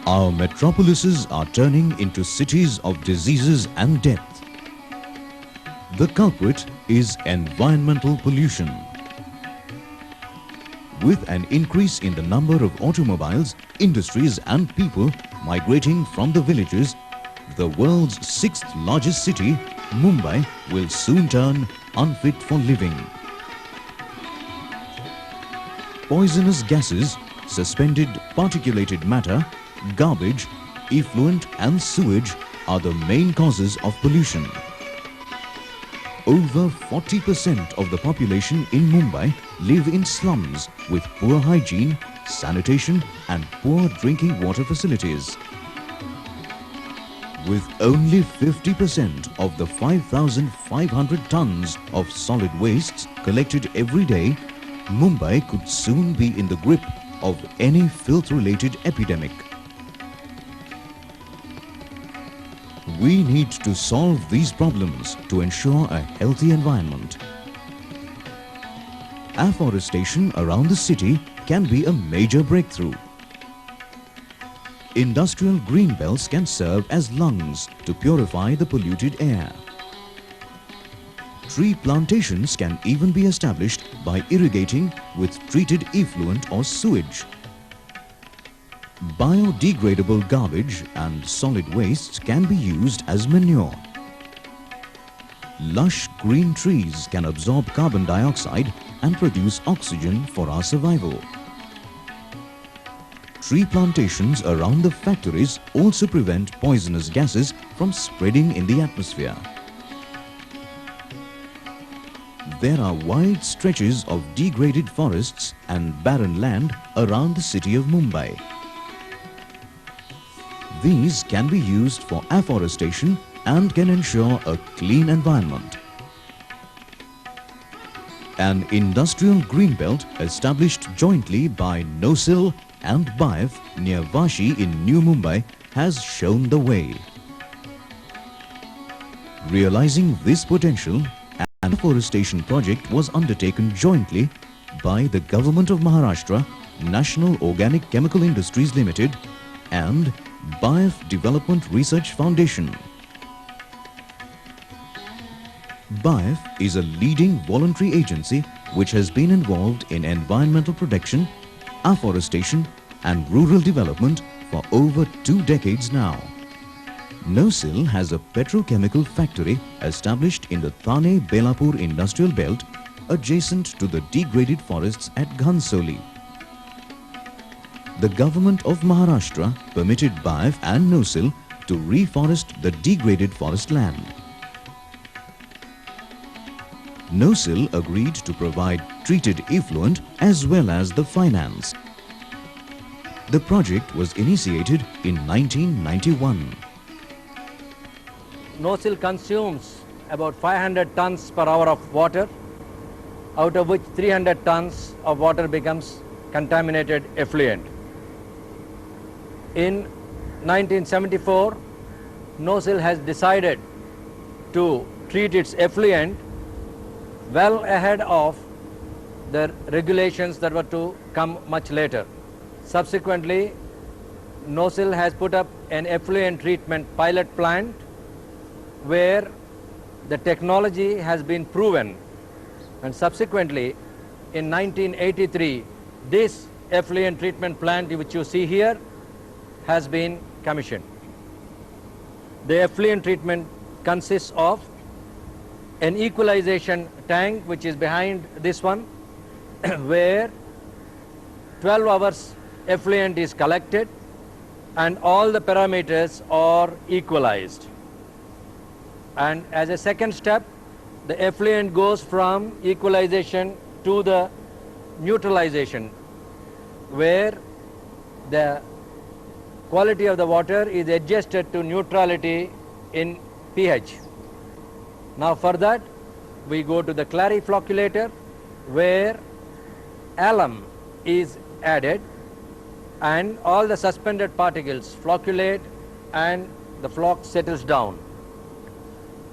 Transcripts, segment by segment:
Our metropolises are turning into cities of diseases and death. The culprit is environmental pollution. With an increase in the number of automobiles, industries and people migrating from the villages, the world's 6th largest city, Mumbai, will soon turn unfit for living. Poisonous gases, suspended particulated matter, garbage, effluent and sewage are the main causes of pollution. Over 40% of the population in Mumbai live in slums with poor hygiene, sanitation and poor drinking water facilities. With only 50% of the 5,500 tons of solid wastes collected every day, Mumbai could soon be in the grip of any filth-related epidemic. We need to solve these problems to ensure a healthy environment. Afforestation around the city can be a major breakthrough. Industrial green belts can serve as lungs to purify the polluted air. Tree plantations can even be established by irrigating with treated effluent or sewage. Biodegradable garbage and solid wastes can be used as manure. Lush green trees can absorb carbon dioxide and produce oxygen for our survival. Tree plantations around the factories also prevent poisonous gases from spreading in the atmosphere. There are wide stretches of degraded forests and barren land around the city of Mumbai. These can be used for afforestation and can ensure a clean environment. An industrial greenbelt established jointly by NOCIL and BAIF near Vashi in New Mumbai has shown the way. Realizing this potential, an afforestation project was undertaken jointly by the Government of Maharashtra, National Organic Chemical Industries Limited and BAIF Development Research Foundation. BAIF is a leading voluntary agency which has been involved in environmental protection, afforestation and rural development for over 2 decades now. NOCIL has a petrochemical factory established in the Thane-Belapur industrial belt adjacent to the degraded forests at Ghansoli. The Government of Maharashtra permitted BAIF and NOCIL to reforest the degraded forest land. NOCIL agreed to provide treated effluent as well as the finance. The project was initiated in 1991. NOCIL consumes about 500 tons per hour of water, out of which 300 tons of water becomes contaminated effluent. In 1974, NOCIL has decided to treat its effluent well ahead of the regulations that were to come much later. Subsequently, NOCIL has put up an effluent treatment pilot plant where the technology has been proven, and subsequently in 1983 this effluent treatment plant which you see here has been commissioned. The effluent treatment consists of an equalization tank which is behind this one where 12 hours effluent is collected and all the parameters are equalized. And as a second step, the effluent goes from equalization to the neutralization, where the quality of the water is adjusted to neutrality in pH. Now for that, we go to the clariflocculator, where alum is added and all the suspended particles flocculate and the floc settles down.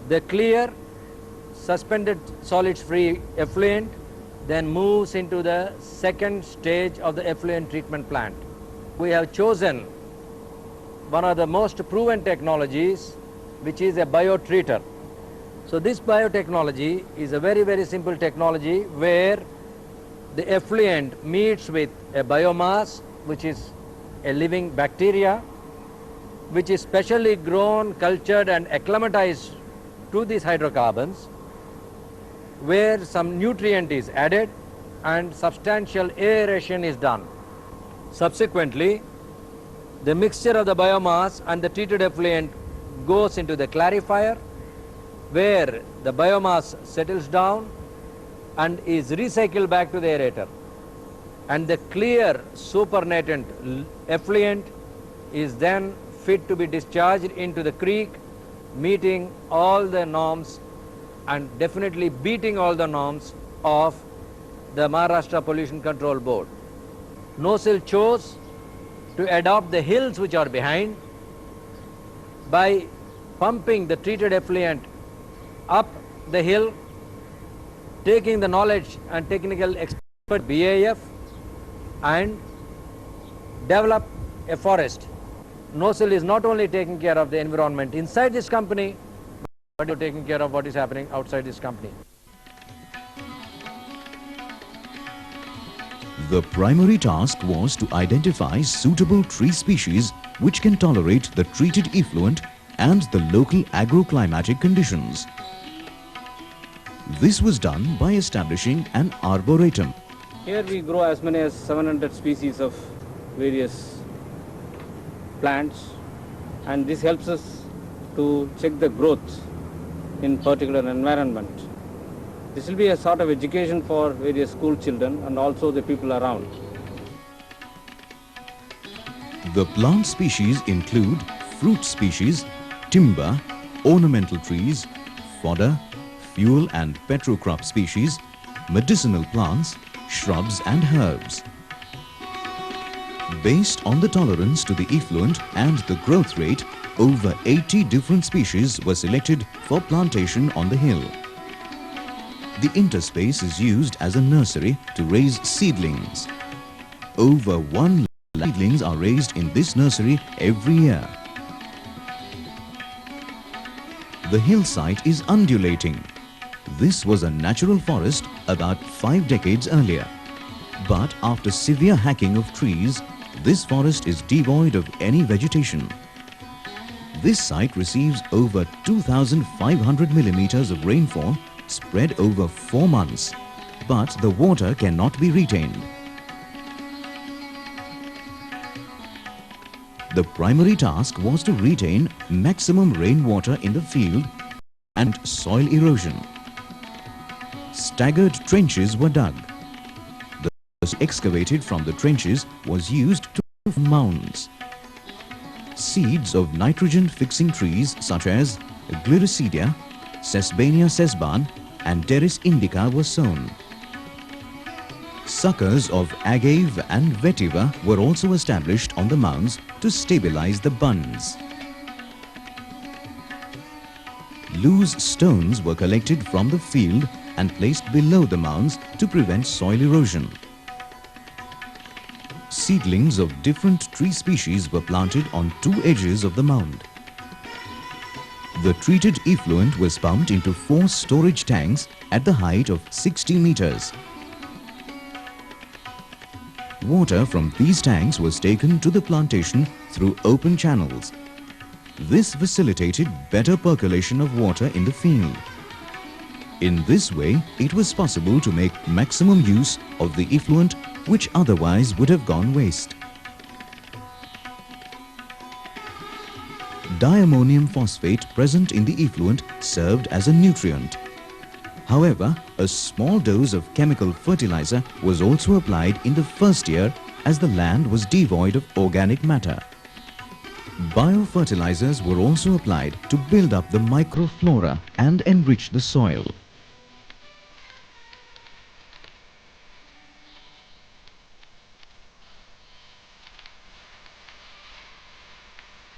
The clear suspended solids-free effluent then moves into the second stage of the effluent treatment plant. We have chosen one of the most proven technologies, which is a biotreater. So this biotechnology is a very, very simple technology where the effluent meets with a biomass, which is a living bacteria, which is specially grown, cultured and acclimatized to these hydrocarbons, where some nutrient is added and substantial aeration is done. Subsequently, the mixture of the biomass and the treated effluent goes into the clarifier, where the biomass settles down and is recycled back to the aerator. And the clear supernatant effluent is then fit to be discharged into the creek, meeting all the norms and definitely beating all the norms of the Maharashtra Pollution Control Board. NOCIL chose to adopt the hills which are behind by pumping the treated effluent up the hill, taking the knowledge and technical expert BAIF and develop a forest. NOCIL is not only taking care of the environment inside this company, but taking care of what is happening outside this company. The primary task was to identify suitable tree species which can tolerate the treated effluent and the local agroclimatic conditions. This was done by establishing an arboretum. Here we grow as many as 700 species of various plants, and this helps us to check the growth in particular environment. This will be a sort of education for various school children and also the people around. The plant species include fruit species, timber, ornamental trees, fodder, fuel and petrocrop species, medicinal plants, shrubs and herbs. Based on the tolerance to the effluent and the growth rate, over 80 different species were selected for plantation on the hill. The interspace is used as a nursery to raise seedlings. Over 1 lakh seedlings are raised in this nursery every year. The hillside is undulating. This was a natural forest about 5 decades earlier. But after severe hacking of trees, this forest is devoid of any vegetation. This site receives over 2,500 millimeters of rainfall spread over 4 months, but the water cannot be retained. The primary task was to retain maximum rainwater in the field and soil erosion. Staggered trenches were dug. The earth excavated from the trenches was used to form mounds. Seeds of nitrogen-fixing trees such as Gliricidia, Sesbania sesban and Pteris indica were sown. Suckers of agave and vetiver were also established on the mounds to stabilize the bunds. Loose stones were collected from the field and placed below the mounds to prevent soil erosion. Seedlings of different tree species were planted on 2 edges of the mound. The treated effluent was pumped into 4 storage tanks at the height of 60 meters. Water from these tanks was taken to the plantation through open channels. This facilitated better percolation of water in the field. In this way, it was possible to make maximum use of the effluent which otherwise would have gone waste. Diammonium phosphate present in the effluent served as a nutrient. However, a small dose of chemical fertilizer was also applied in the first year as the land was devoid of organic matter. Biofertilizers were also applied to build up the microflora and enrich the soil.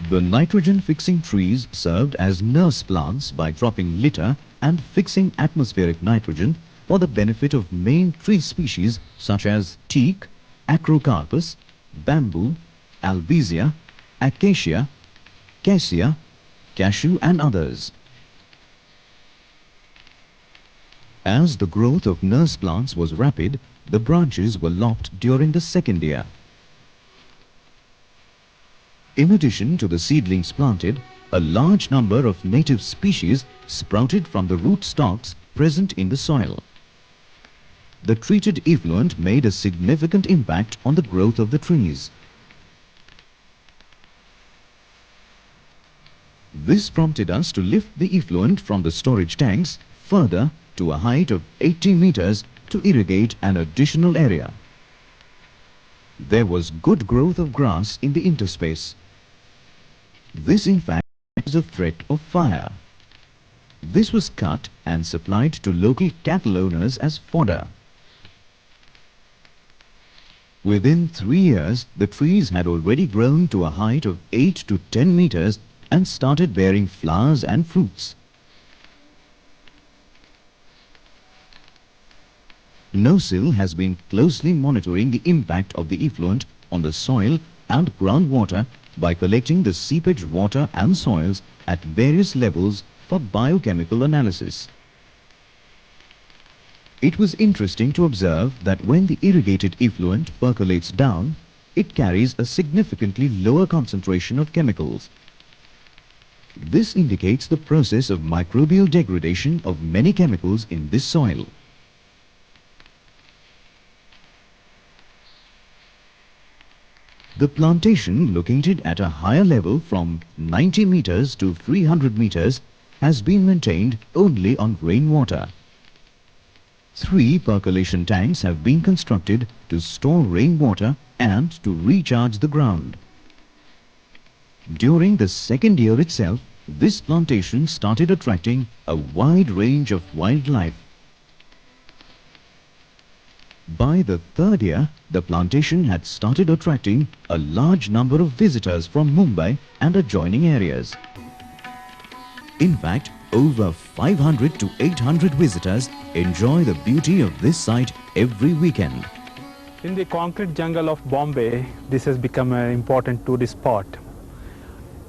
The nitrogen-fixing trees served as nurse plants by dropping litter and fixing atmospheric nitrogen for the benefit of main tree species such as teak, acrocarpus, bamboo, albizia, acacia cassia, cashew and others. As the growth of nurse plants was rapid, the branches were lopped during the second year. In addition to the seedlings planted, a large number of native species sprouted from the root stalks present in the soil. The treated effluent made a significant impact on the growth of the trees. This prompted us to lift the effluent from the storage tanks further to a height of 80 meters to irrigate an additional area. There was good growth of grass in the interspace. This in fact is a threat of fire. This was cut and supplied to local cattle owners as fodder. Within 3 years, the trees had already grown to a height of 8 to 10 meters and started bearing flowers and fruits. NOCIL has been closely monitoring the impact of the effluent on the soil and groundwater by collecting the seepage water and soils at various levels for biochemical analysis. It was interesting to observe that when the irrigated effluent percolates down, it carries a significantly lower concentration of chemicals. This indicates the process of microbial degradation of many chemicals in this soil. The plantation, located at a higher level from 90 meters to 300 meters, has been maintained only on rainwater. 3 percolation tanks have been constructed to store rainwater and to recharge the ground. During the second year itself, this plantation started attracting a wide range of wildlife. By the third year, the plantation had started attracting a large number of visitors from Mumbai and adjoining areas. In fact, over 500 to 800 visitors enjoy the beauty of this site every weekend. In the concrete jungle of Bombay, this has become an important tourist spot.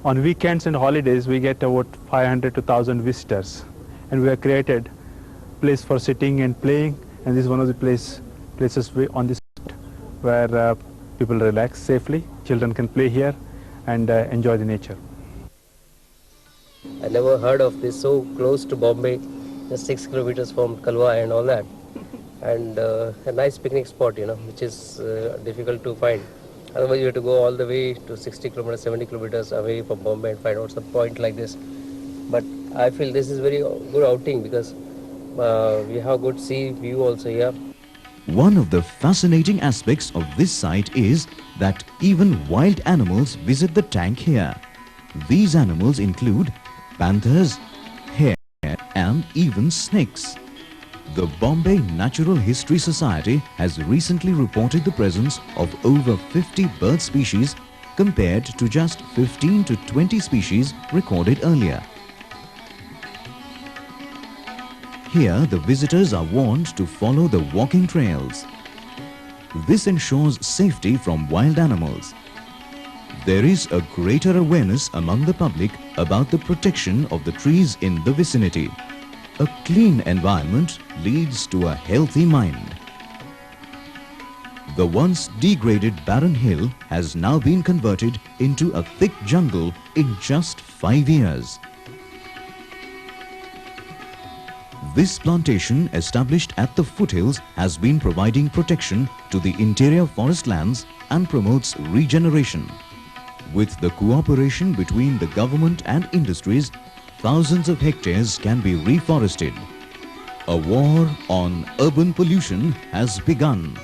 On weekends and holidays, we get about 500 to 1,000 visitors, and we have created a place for sitting and playing, and this is one of the places on this where people relax safely. Children can play here and enjoy the nature. I never heard of this so close to Bombay, just 6 kilometers from Kalwa and all that. And a nice picnic spot, which is difficult to find. Otherwise you have to go all the way to 60 kilometers, 70 kilometers away from Bombay and find out some point like this. But I feel this is very good outing because we have good sea view also here. One of the fascinating aspects of this site is that even wild animals visit the tank here. These animals include panthers, hare and even snakes. The Bombay Natural History Society has recently reported the presence of over 50 bird species compared to just 15 to 20 species recorded earlier. Here, the visitors are warned to follow the walking trails. This ensures safety from wild animals. There is a greater awareness among the public about the protection of the trees in the vicinity. A clean environment leads to a healthy mind. The once degraded barren hill has now been converted into a thick jungle in just 5 years. This plantation, established at the foothills, has been providing protection to the interior forest lands and promotes regeneration. With the cooperation between the government and industries, thousands of hectares can be reforested. A war on urban pollution has begun.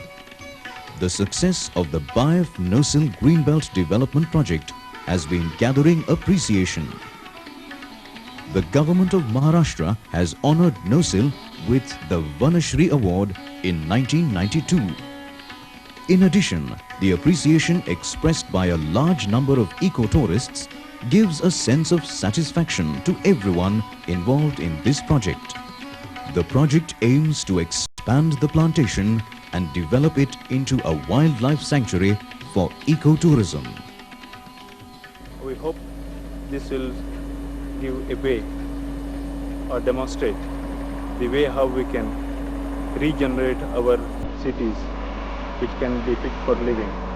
The success of the BAIF NOCIL Greenbelt development project has been gathering appreciation. The government of Maharashtra has honoured NOCIL with the Vanashri Award in 1992. In addition, the appreciation expressed by a large number of eco-tourists gives a sense of satisfaction to everyone involved in this project. The project aims to expand the plantation and develop it into a wildlife sanctuary for ecotourism. We hope this will give a way or demonstrate the way how we can regenerate our cities which can be fit for living.